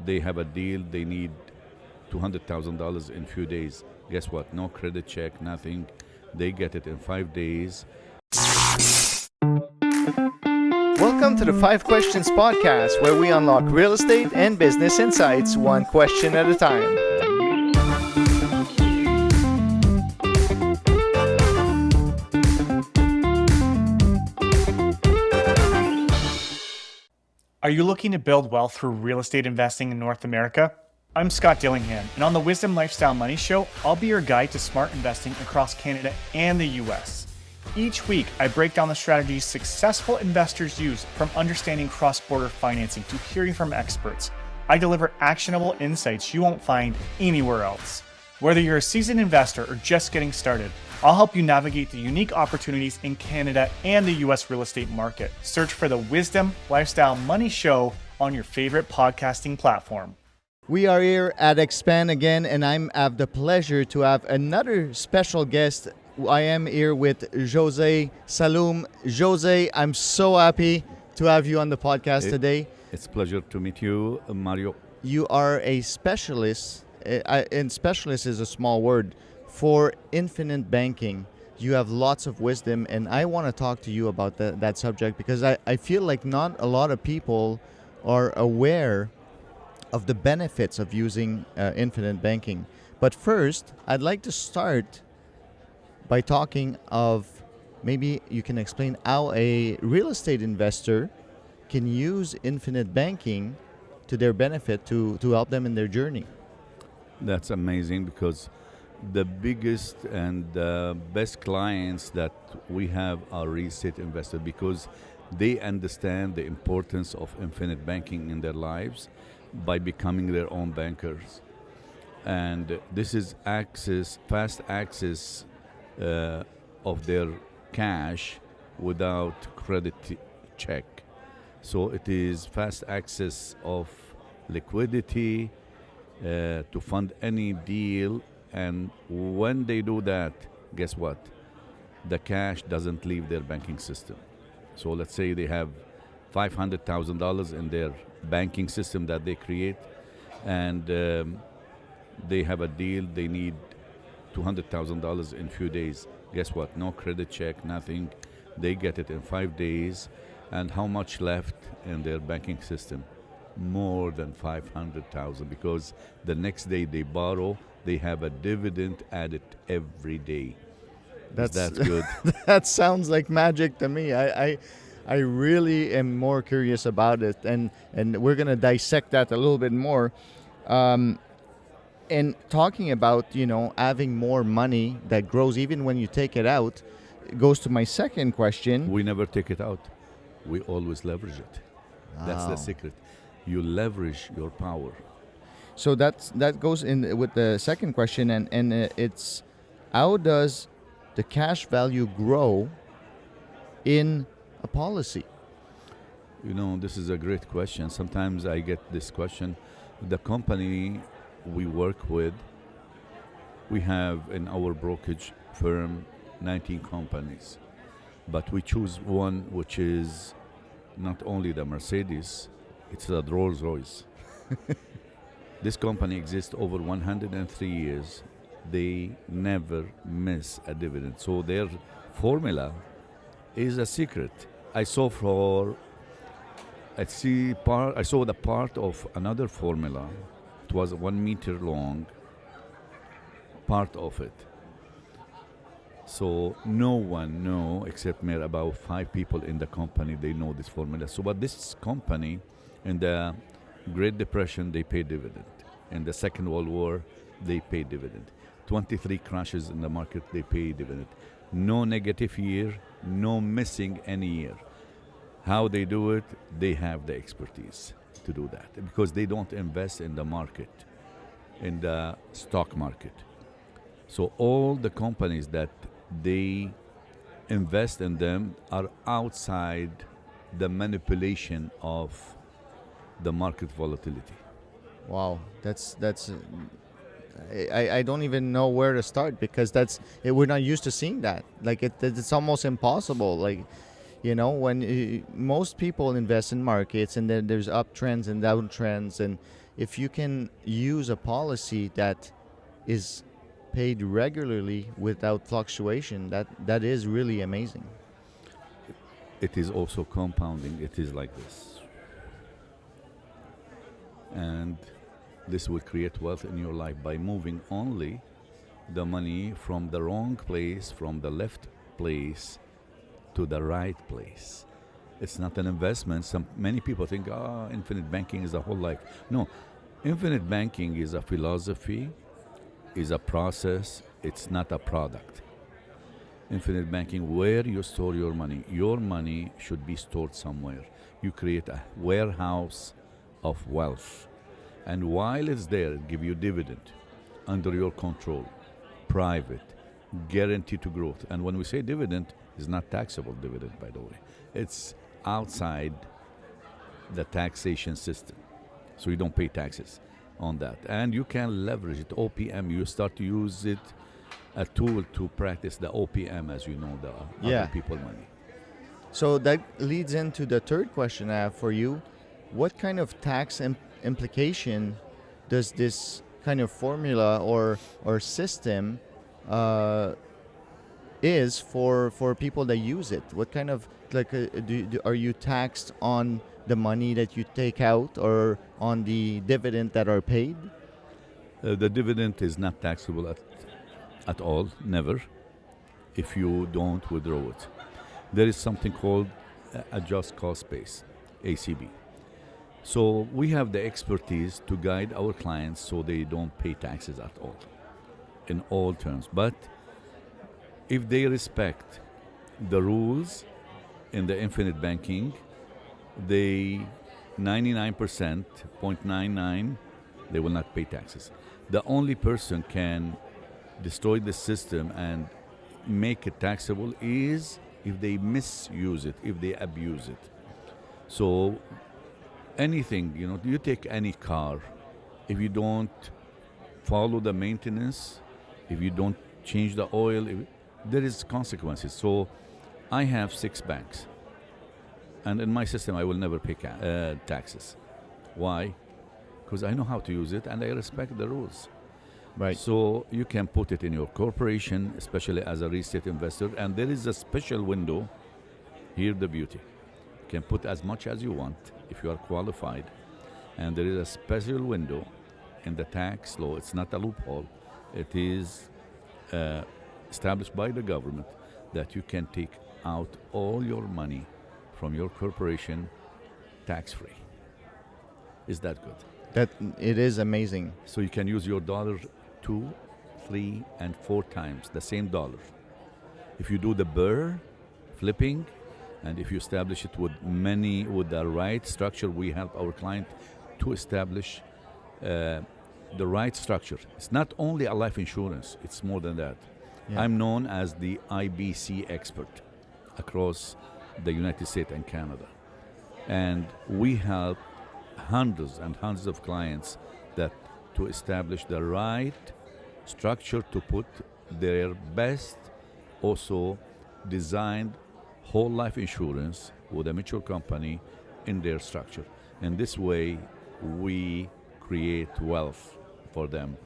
they have a deal, they need $200,000 in few days. Guess what? No credit check, nothing. They get it in 5 days. Welcome to the 5 Questions Podcast, where we unlock real estate and business insights one question at a time. Are you looking to build wealth through real estate investing in North America? I'm Scott Dillingham, and on the Wisdom Lifestyle Money Show, I'll be your guide to smart investing across Canada and the US. Each week, I break down the strategies successful investors use, from understanding cross-border financing to hearing from experts. I deliver actionable insights you won't find anywhere else. Whether you're a seasoned investor or just getting started, I'll help you navigate the unique opportunities in Canada and the US real estate market. Search for the Wisdom Lifestyle Money Show on your favorite podcasting platform. We are here at Expand again, and I have the pleasure to have another special guest. I am here with Jose Salloum. Jose, I'm so happy to have you on the podcast today. It's a pleasure to meet you, Mario. You are a specialist, and specialist is a small word, for infinite banking. You have lots of wisdom, and I want to talk to you about that subject because I feel like not a lot of people are aware of the benefits of using infinite banking. But first, I'd like to start by talking of, maybe you can explain how a real estate investor can use infinite banking to their benefit to help them in their journey. That's amazing, because the biggest and best clients that we have are real estate investors, because they understand the importance of infinite banking in their lives by becoming their own bankers. And this is fast access of their cash without credit check. So it is fast access of liquidity to fund any deal. And when they do that, guess what? The cash doesn't leave their banking system. So let's say they have $500,000 in their banking system that they create, and they have a deal, they need $200,000 in few days. Guess what? No credit check, nothing. They get it in 5 days. And how much left in their banking system? More than 500,000, because the next day they borrow, they have a dividend added every day. That's good. That sounds like magic to me. I really am more curious about it, and we're gonna dissect that a little bit more. And talking about, having more money that grows even when you take it out, goes to my second question. We never take it out. We always leverage it. That's the secret. You leverage your power. So that goes in with the second question, and it's, how does the cash value grow in a policy? This is a great question. Sometimes I get this question. The company we work with, we have in our brokerage firm 19 companies, but we choose one which is not only the Mercedes, it's the Rolls Royce. This company exists over 103 years. They never miss a dividend. So their formula is a secret. I saw the part of another formula. It was 1 meter long, part of it. So no one know, except maybe about 5 people in the company, they know this formula. So but this company, in the Great Depression, they pay dividend. In the Second World War, they pay dividend. 23 crashes in the market, they pay dividend. No negative year, no missing any year. How they do it? They have the expertise to do that, because they don't invest in the market, in the stock market. So all the companies that they invest in them are outside the manipulation of the market volatility. Wow, that's I don't even know where to start, because we're not used to seeing that. Like it's almost impossible. Like, when most people invest in markets, and then there's uptrends and downtrends, and if you can use a policy that is paid regularly without fluctuation, that is really amazing. It is also compounding. It is like this. And this will create wealth in your life by moving only the money from the wrong place, from the left place to the right place. It's not an investment. Many people think, infinite banking is a whole life. No, infinite banking is a philosophy, is a process. It's not a product. Infinite banking, where you store your money should be stored somewhere. You create a warehouse of wealth, and while it's there, it give you dividend under your control, private, guaranteed to growth. And when we say dividend, it's not taxable dividend, by the way. It's outside the taxation system, so you don't pay taxes on that, and you can leverage it. OPM, you start to use it, a tool to practice the OPM, as you know, the other people money. So that leads into the third question I have for you. What kind of tax implication does this kind of formula or system is for people that use it? What kind of are you taxed on the money that you take out or on the dividend that are paid? The dividend is not taxable at all, never, if you don't withdraw it. There is something called adjust cost base, ACB. So we have the expertise to guide our clients so they don't pay taxes at all, in all terms. But if they respect the rules in the infinite banking, they 99.99, they will not pay taxes. The only person can destroy the system and make it taxable is if they misuse it, if they abuse it. So anything, you take any car, if you don't follow the maintenance, if you don't change the oil, there is consequences. So I have 6 banks, and in my system I will never pay taxes. Why? Because I know how to use it and I respect the rules. Right. So you can put it in your corporation, especially as a real estate investor, and there is a special window. Here the beauty. You can put as much as you want if you are qualified, and there is a special window in the tax law. It's not a loophole. It is established by the government that you can take out all your money from your corporation tax-free. Is that good? That it is amazing. So you can use your dollar 2, 3, and 4 times the same dollar. If you do the burr flipping, and if you establish it with the right structure, we help our client to establish the right structure. It's not only a life insurance, it's more than that. Yeah. I'm known as the IBC expert across the United States and Canada. And we help hundreds and hundreds of clients to establish the right structure to put their best, also designed whole life insurance with a mutual company in their structure. And this way, we create wealth for them,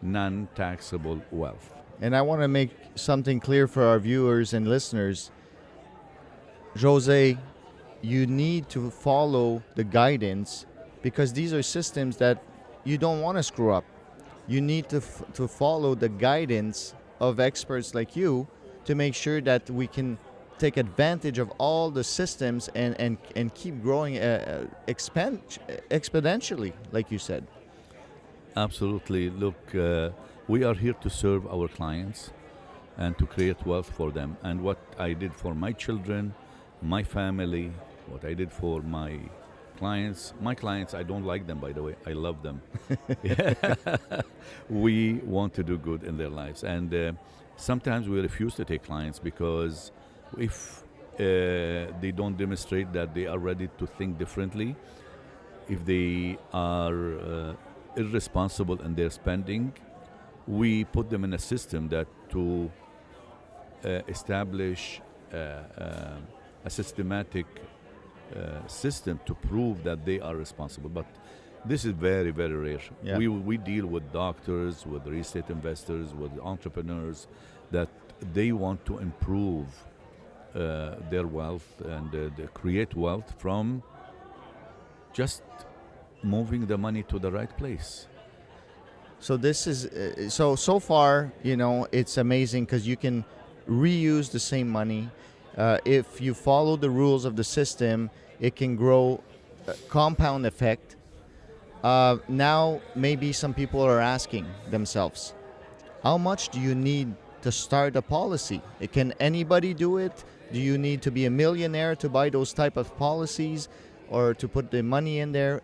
non-taxable wealth. And I want to make something clear for our viewers and listeners. Jose, you need to follow the guidance because these are systems that you don't want to screw up. You need to follow the guidance of experts like you to make sure that we can take advantage of all the systems and keep growing exponentially, like you said. Absolutely. Look, we are here to serve our clients and to create wealth for them. And what I did for my children, my family, what I did for my clients, I don't like them, by the way. I love them. We want to do good in their lives. And sometimes we refuse to take clients because if they don't demonstrate that they are ready to think differently, if they are irresponsible in their spending, we put them in a system that to establish a systematic system to prove that they are responsible. But This is very, very rare. Yeah. We deal with doctors, with real estate investors, with entrepreneurs that they want to improve their wealth and they create wealth from just moving the money to the right place. So this is so far, it's amazing because you can reuse the same money. If you follow the rules of the system, it can grow, compound effect. Now maybe some people are asking themselves, how much do you need to start a policy? Can anybody do it? Do you need to be a millionaire to buy those type of policies or to put the money in there?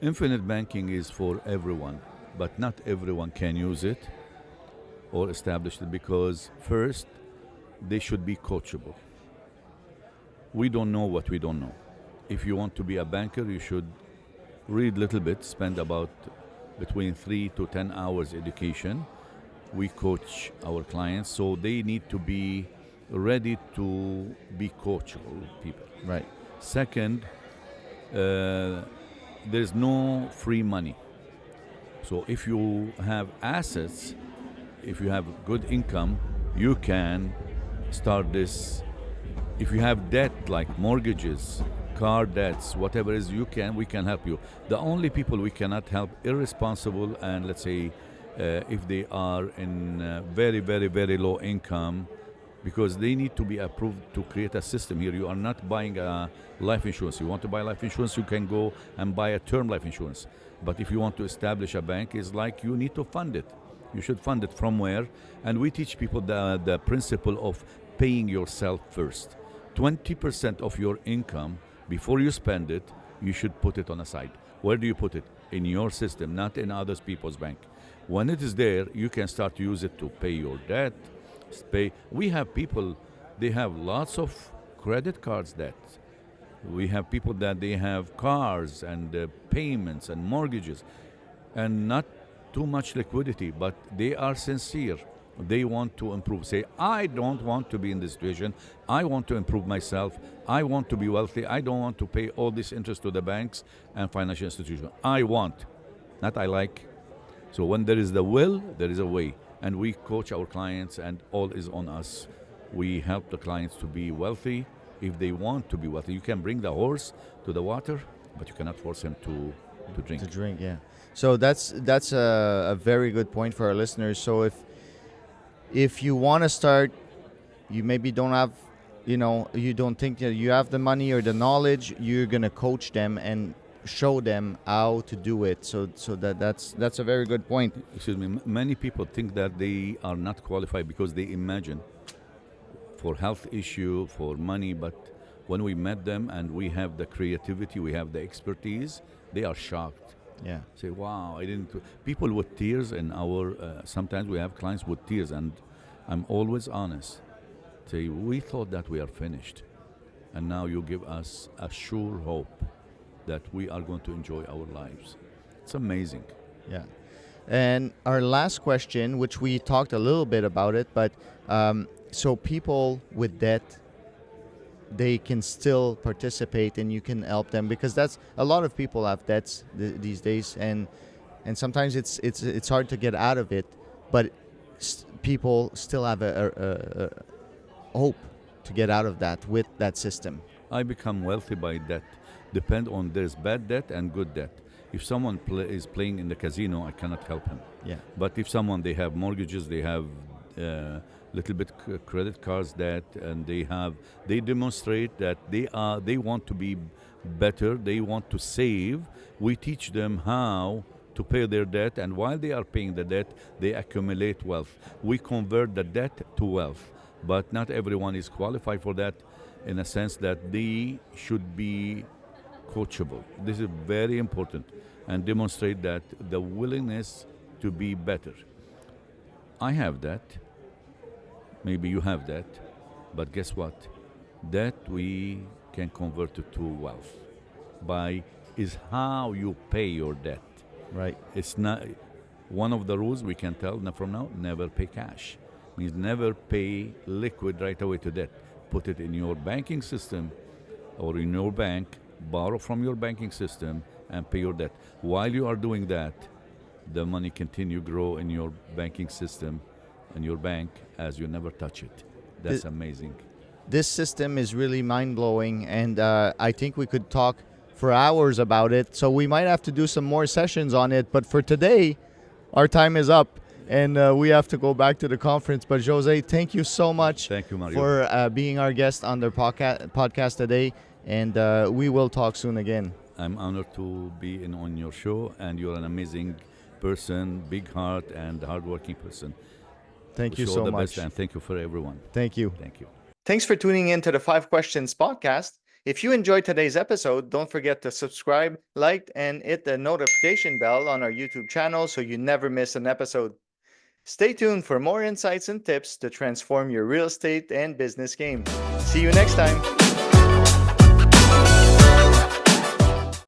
Infinite banking is for everyone, but not everyone can use it or establish it because first, they should be coachable. We don't know what we don't know. If you want to be a banker, you should read a little bit, spend about between 3 to 10 hours education. We coach our clients, so they need to be ready to be coachable people. Right. Second, there's no free money. So if you have assets, if you have good income, you can start this. If you have debt like mortgages, car debts, whatever it is, we can help you. The only people we cannot help irresponsible and let's say if they are in very, very, very low income, because they need to be approved to create a system here. You are not buying a life insurance. You want to buy life insurance, you can go and buy a term life insurance. But if you want to establish a bank, it's like you need to fund it. You should fund it from where? And we teach people the principle of paying yourself first. 20% of your income, before you spend it, you should put it on a side. Where do you put it? In your system, not in other people's bank. When it is there, you can start to use it to pay your debt. We have people, they have lots of credit cards debt. We have people that they have cars and payments and mortgages and not too much liquidity, but they are sincere. They want to improve. Say, I don't want to be in this situation. I want to improve myself. I want to be wealthy. I don't want to pay all this interest to the banks and financial institutions. I want, not I like. So when there is the will, there is a way. And we coach our clients and all is on us. We help the clients to be wealthy if they want to be wealthy. You can bring the horse to the water, but you cannot force him to drink. To drink, yeah. So that's a very good point for our listeners. So if you want to start, you maybe don't have, you don't think that you have the money or the knowledge, you're going to coach them and show them how to do it. So that's a very good point. Excuse me. Many people think that they are not qualified because they imagine for health issue, for money, but when we met them and we have the creativity, we have the expertise, they are shocked. Yeah. Say, wow, I didn't. People with tears in our. Sometimes we have clients with tears, and I'm always honest. Say, we thought that we are finished, and now you give us a sure hope that we are going to enjoy our lives. It's amazing. Yeah. And our last question, which we talked a little bit about it, but so people with debt, they can still participate and you can help them, because that's a lot of people have debts these days, and sometimes it's hard to get out of it, but people still have a hope to get out of that with that system. I become wealthy by debt. Depend on there's bad debt and good debt. If someone is playing in the casino, I cannot help him. Yeah. But if someone, they have mortgages, they have little bit credit cards debt, and they demonstrate that they want to be better, they want to save. We teach them how to pay their debt, and while they are paying the debt, they accumulate wealth. We convert the debt to wealth, but not everyone is qualified for that, in a sense that they should be coachable. This is very important, and demonstrate that the willingness to be better. I have that. Maybe you have that. But guess what? That we can convert it to wealth is how you pay your debt. Right. It's not one of the rules we can tell from now, never pay cash. Means never pay liquid right away to debt. Put it in your banking system or in your bank, borrow from your banking system, and pay your debt. While you are doing that, the money continue grow in your banking system, in your bank, as you never touch it. That's amazing. This system is really mind-blowing, and I think we could talk for hours about it. So we might have to do some more sessions on it. But for today, our time is up, and we have to go back to the conference. But Jose, thank you so much Thank you, Mario. for being our guest on the podcast today, and we will talk soon again. I'm honored to be on your show, and you're an amazing person, big heart, and hardworking person. Thank you Wish so all the much. best, and thank you for everyone. Thank you. Thank you. Thanks for tuning in to the 5 Questions podcast. If you enjoyed today's episode, don't forget to subscribe, like, and hit the notification bell on our YouTube channel so you never miss an episode. Stay tuned for more insights and tips to transform your real estate and business game. See you next time.